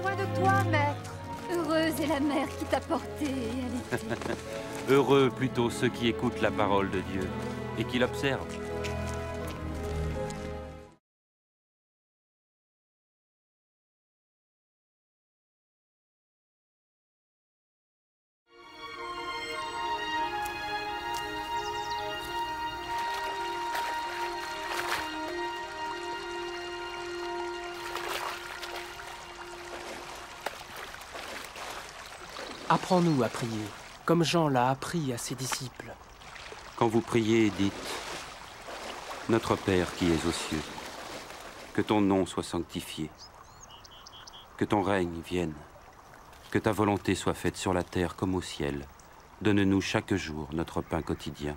soin de toi, maître. Heureuse est la mère qui t'a porté et allaité. Heureux plutôt ceux qui écoutent la parole de Dieu et qui l'observent. Apprends-nous à prier, comme Jean l'a appris à ses disciples. Quand vous priez, dites « Notre Père qui es aux cieux, que ton nom soit sanctifié, que ton règne vienne, que ta volonté soit faite sur la terre comme au ciel. Donne-nous chaque jour notre pain quotidien.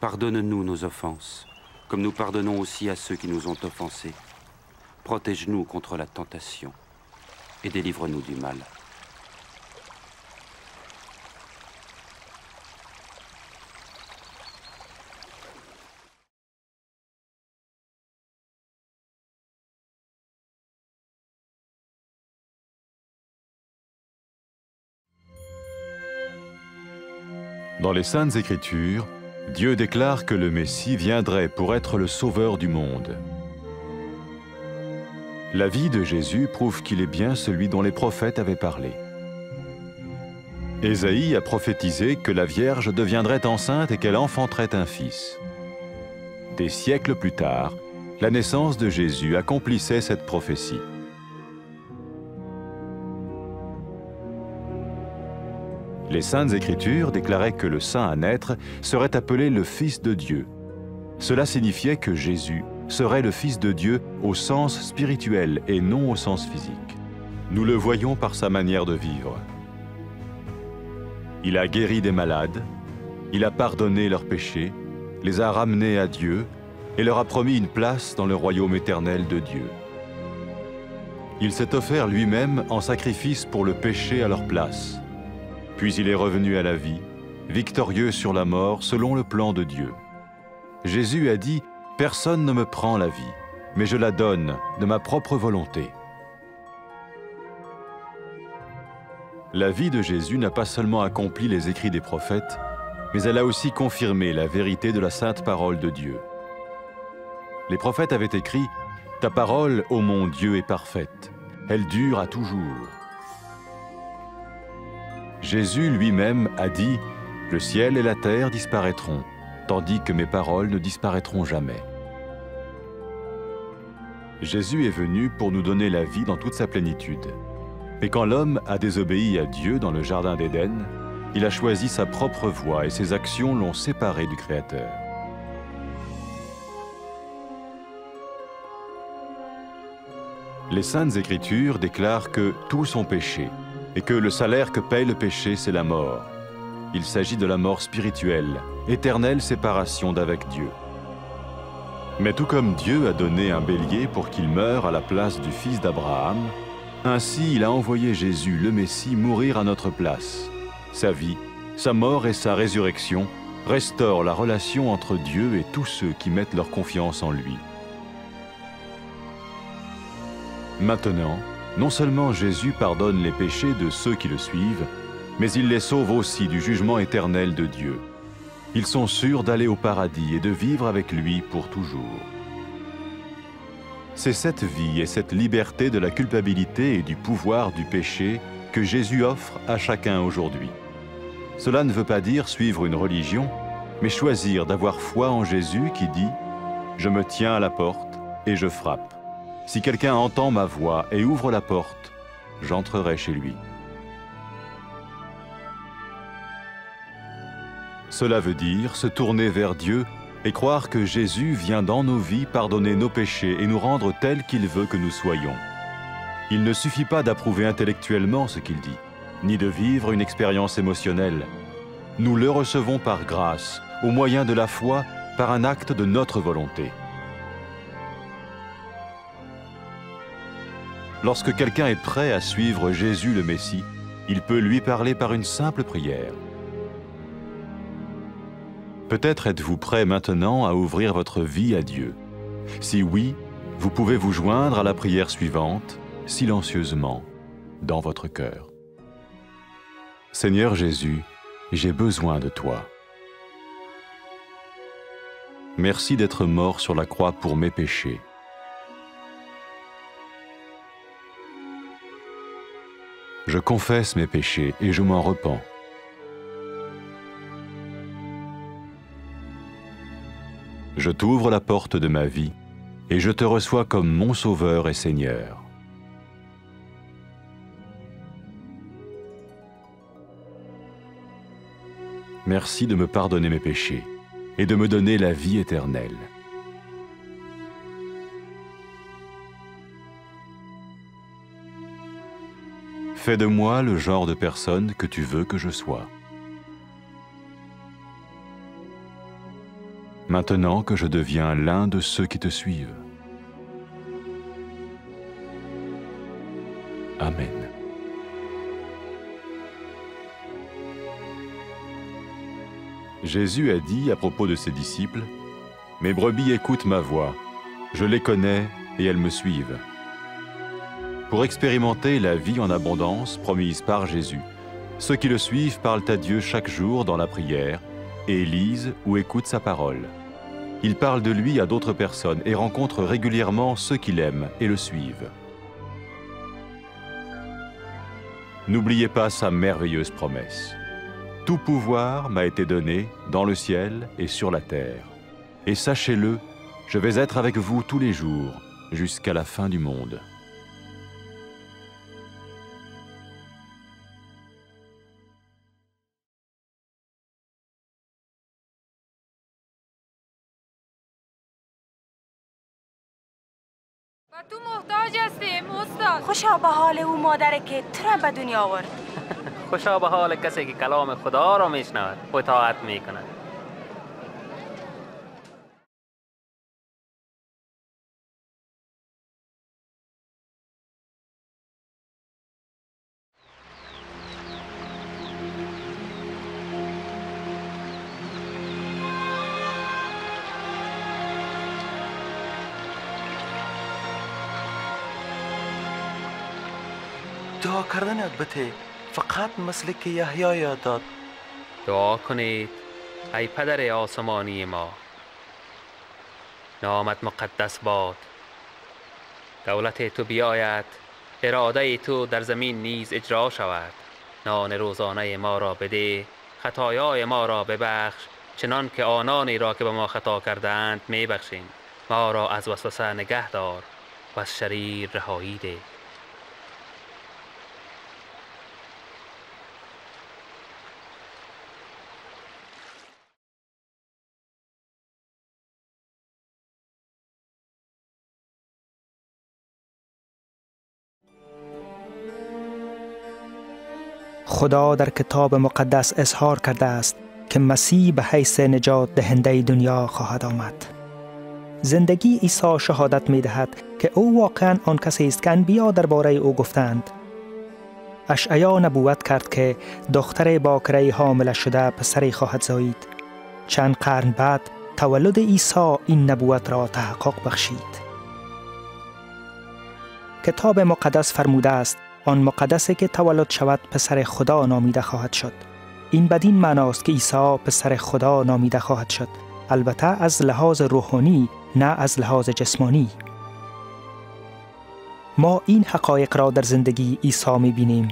Pardonne-nous nos offenses, comme nous pardonnons aussi à ceux qui nous ont offensés. Protège-nous contre la tentation et délivre-nous du mal. » Dans les Saintes Écritures, Dieu déclare que le Messie viendrait pour être le sauveur du monde. La vie de Jésus prouve qu'il est bien celui dont les prophètes avaient parlé. Ésaïe a prophétisé que la Vierge deviendrait enceinte et qu'elle enfanterait un fils. Des siècles plus tard, la naissance de Jésus accomplissait cette prophétie. Les Saintes Écritures déclaraient que le saint à naître serait appelé le Fils de Dieu. Cela signifiait que Jésus serait le Fils de Dieu au sens spirituel et non au sens physique. Nous le voyons par sa manière de vivre. Il a guéri des malades, il a pardonné leurs péchés, les a ramenés à Dieu et leur a promis une place dans le royaume éternel de Dieu. Il s'est offert lui-même en sacrifice pour le péché à leur place. Puis il est revenu à la vie, victorieux sur la mort selon le plan de Dieu. Jésus a dit « Personne ne me prend la vie, mais je la donne de ma propre volonté. » La vie de Jésus n'a pas seulement accompli les écrits des prophètes, mais elle a aussi confirmé la vérité de la sainte parole de Dieu. Les prophètes avaient écrit « Ta parole, ô mon Dieu, est parfaite, elle dure à toujours. » Jésus lui-même a dit « Le ciel et la terre disparaîtront, tandis que mes paroles ne disparaîtront jamais. » Jésus est venu pour nous donner la vie dans toute sa plénitude. Et quand l'homme a désobéi à Dieu dans le jardin d'Éden, il a choisi sa propre voie et ses actions l'ont séparé du Créateur. Les Saintes Écritures déclarent que tous sont péchés et que le salaire que paye le péché, c'est la mort. Il s'agit de la mort spirituelle, éternelle séparation d'avec Dieu. Mais tout comme Dieu a donné un bélier pour qu'il meure à la place du fils d'Abraham, ainsi il a envoyé Jésus, le Messie, mourir à notre place. Sa vie, sa mort et sa résurrection restaurent la relation entre Dieu et tous ceux qui mettent leur confiance en lui. Maintenant, non seulement Jésus pardonne les péchés de ceux qui le suivent, mais il les sauve aussi du jugement éternel de Dieu. Ils sont sûrs d'aller au paradis et de vivre avec lui pour toujours. C'est cette vie et cette liberté de la culpabilité et du pouvoir du péché que Jésus offre à chacun aujourd'hui. Cela ne veut pas dire suivre une religion, mais choisir d'avoir foi en Jésus qui dit « Je me tiens à la porte et je frappe. Si quelqu'un entend ma voix et ouvre la porte, j'entrerai chez lui. » Cela veut dire se tourner vers Dieu et croire que Jésus vient dans nos vies pardonner nos péchés et nous rendre tels qu'il veut que nous soyons. Il ne suffit pas d'approuver intellectuellement ce qu'il dit, ni de vivre une expérience émotionnelle. Nous le recevons par grâce, au moyen de la foi, par un acte de notre volonté. Lorsque quelqu'un est prêt à suivre Jésus le Messie, il peut lui parler par une simple prière. Peut-être êtes-vous prêt maintenant à ouvrir votre vie à Dieu. Si oui, vous pouvez vous joindre à la prière suivante, silencieusement. dans votre cœur. Seigneur Jésus, j'ai besoin de toi. Merci d'être mort sur la croix pour mes péchés. Je confesse mes péchés et je m'en repens. Je t'ouvre la porte de ma vie et je te reçois comme mon Sauveur et Seigneur. Merci de me pardonner mes péchés et de me donner la vie éternelle. Fais de moi le genre de personne que tu veux que je sois. Maintenant que je deviens l'un de ceux qui te suivent. Amen. Jésus a dit à propos de ses disciples, « Mes brebis écoutent ma voix, je les connais et elles me suivent. » Pour expérimenter la vie en abondance promise par Jésus, ceux qui le suivent parlent à Dieu chaque jour dans la prière et lisent ou écoutent sa parole. Ils parlent de lui à d'autres personnes et rencontrent régulièrement ceux qui l'aiment et le suivent. N'oubliez pas sa merveilleuse promesse. Tout pouvoir m'a été donné dans le ciel et sur la terre. Et sachez-le, je vais être avec vous tous les jours, jusqu'à la fin du monde. تو محتاج هستیم استاد. خوشا به حال او مادره که تو را به دنیا آورد. خوشا به حال کسی که کلام خدا را میشنود و اطاعت میکند. دعا کردن البته فقط مثل که یحیی یاد داد. دعا کنید ای پدر آسمانی ما، نامت مقدس باد، دولت تو بیاید، اراده تو در زمین نیز اجرا شود. نان روزانه ما را بده، خطایای ما را ببخش چنان که آنانی را که به ما خطا کردند میبخشیم. ما را از وسوسه نگه دار و از شریر رهایی ده. خدا در کتاب مقدس اظهار کرده است که مسیح به حیث نجات دهنده دنیا خواهد آمد. زندگی عیسی شهادت می دهد که او واقعاً آن کسی است که انبیا درباره او گفتند. اشعیا نبوت کرد که دختر باکره حامله شده پسری خواهد زایید. چند قرن بعد تولد عیسی این نبوت را تحقق بخشید. کتاب مقدس فرموده است آن مقدسی که تولد شود پسر خدا نامیده خواهد شد. این بدین معناست که عیسی پسر خدا نامیده خواهد شد، البته از لحاظ روحانی نه از لحاظ جسمانی. ما این حقایق را در زندگی عیسی می‌بینیم.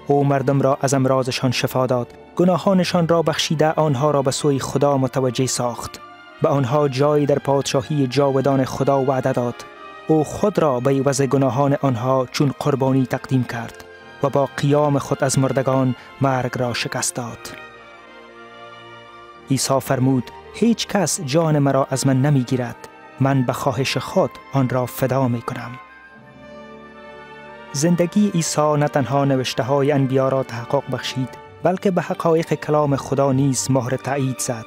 او مردم را از امراضشان شفا داد، گناهانشان را بخشیده آنها را به سوی خدا متوجه ساخت، به آنها جایی در پادشاهی جاودان خدا وعده داد. او خود را به عوض گناهان آنها چون قربانی تقدیم کرد و با قیام خود از مردگان مرگ را شکست داد. عیسی فرمود هیچ کس جان مرا از من نمی گیرد، من به خواهش خود آن را فدا می کنم. زندگی عیسی نه تنها نوشته های انبیا را تحقق بخشید، بلکه به حقایق کلام خدا نیز مهر تایید زد.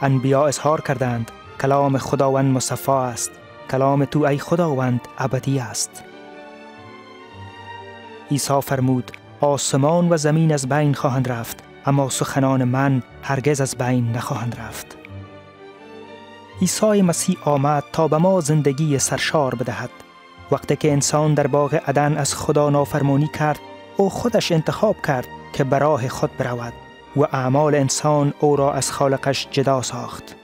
انبیا اظهار کردند کلام خداوند مصفا است، کلام تو ای خداوند ابدی است. عیسی فرمود آسمان و زمین از بین خواهند رفت، اما سخنان من هرگز از بین نخواهند رفت. عیسی مسیح آمد تا به ما زندگی سرشار بدهد. وقتی که انسان در باغ عدن از خدا نافرمانی کرد، او خودش انتخاب کرد که به راه خود برود و اعمال انسان او را از خالقش جدا ساخت.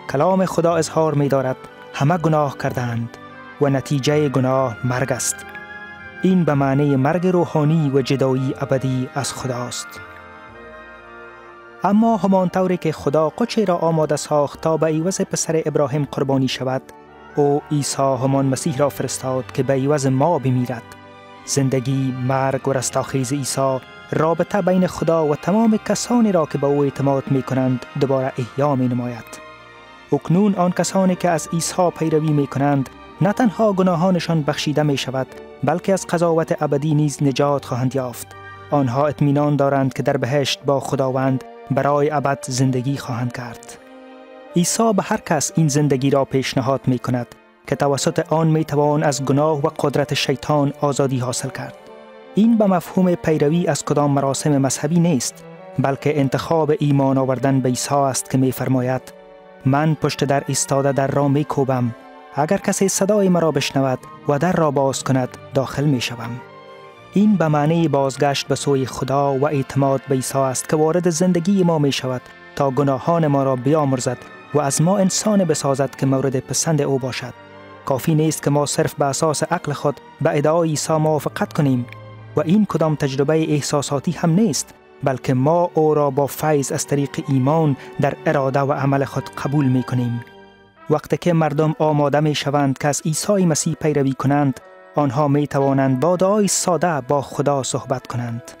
کلام خدا اظهار می دارد همه گناه کردند و نتیجه گناه مرگ است. این به معنی مرگ روحانی و جدایی ابدی از خداست. اما همانطوری که خدا قدسی را آماده ساخت تا به عوض پسر ابراهیم قربانی شود، او عیسی همان مسیح را فرستاد که به عوض ما بمیرد. زندگی، مرگ و رستاخیز عیسی رابطه بین خدا و تمام کسانی را که به او اعتماد می کنند دوباره احیا می نماید. اکنون آن کسانی که از عیسی پیروی می کنند نه تنها گناهانشان بخشیده می شود، بلکه از قضاوت ابدی نیز نجات خواهند یافت. آنها اطمینان دارند که در بهشت با خداوند برای ابد زندگی خواهند کرد. عیسی به هر کس این زندگی را پیشنهاد می کند که توسط آن می توان از گناه و قدرت شیطان آزادی حاصل کرد. این به مفهوم پیروی از کدام مراسم مذهبی نیست، بلکه انتخاب ایمان آوردن به عیسی است که می فرماید: من پشت در ایستاده در را می کوبم، اگر کسی صدای مرا بشنود و در را باز کند داخل می شوم. این به معنی بازگشت به سوی خدا و اعتماد به عیسی است که وارد زندگی ما می شود تا گناهان ما را بیامرزد و از ما انسان بسازد که مورد پسند او باشد. کافی نیست که ما صرف به اساس عقل خود به ادعای عیسی موافقت کنیم و این کدام تجربه احساساتی هم نیست، بلکه ما او را با فیض از طریق ایمان در اراده و عمل خود قبول می کنیم. وقتی که مردم آماده می شوند که از عیسی مسیح پیروی کنند، آنها می توانند با دعای ساده با خدا صحبت کنند.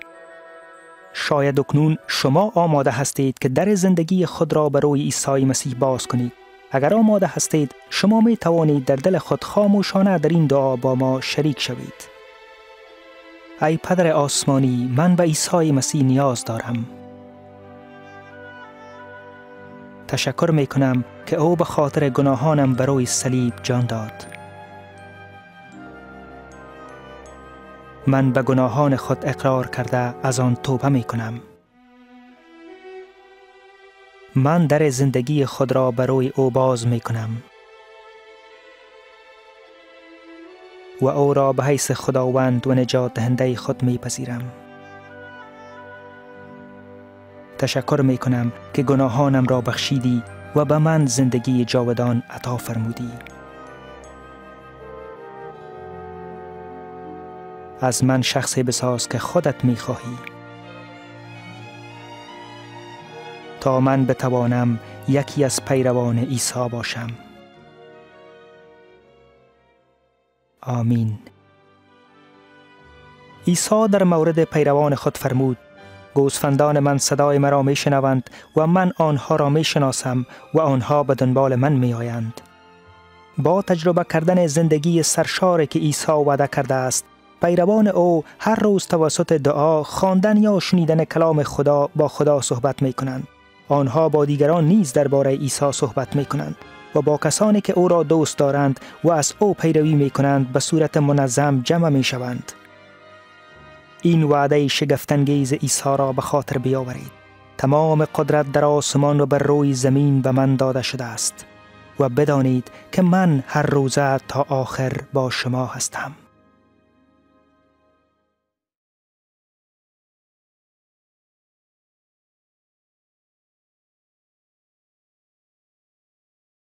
شاید اکنون شما آماده هستید که در زندگی خود را برای عیسی مسیح باز کنید. اگر آماده هستید، شما می توانید در دل خود خاموشانه در این دعا با ما شریک شوید. ای پدر آسمانی، من به عیسی مسیح نیاز دارم. تشکر می کنم که او به خاطر گناهانم برای صلیب جان داد. من به گناهان خود اقرار کرده از آن توبه می کنم. من در زندگی خود را برای او باز می کنم و او را به حیث خداوند و نجات دهنده خود می پذیرم. تشکر می کنم که گناهانم را بخشیدی و به من زندگی جاودان عطا فرمودی. از من شخصی بساز که خودت می خواهی، تا من بتوانم یکی از پیروان عیسی باشم. آمین. عیسی در مورد پیروان خود فرمود: گوسفندان من صدای مرا می شنوند و من آنها را می شناسم و آنها به دنبال من می آیند. با تجربه کردن زندگی سرشاری که عیسی وعده کرده است، پیروان او هر روز توسط دعا، خواندن یا شنیدن کلام خدا با خدا صحبت می کنند. آنها با دیگران نیز درباره عیسی صحبت می کنند و با کسانی که او را دوست دارند و از او پیروی می کنند به صورت منظم جمع می شوند. این وعده شگفت‌انگیز عیسی را به خاطر بیاورید: تمام قدرت در آسمان و بر روی زمین به من داده شده است و بدانید که من هر روزه تا آخر با شما هستم.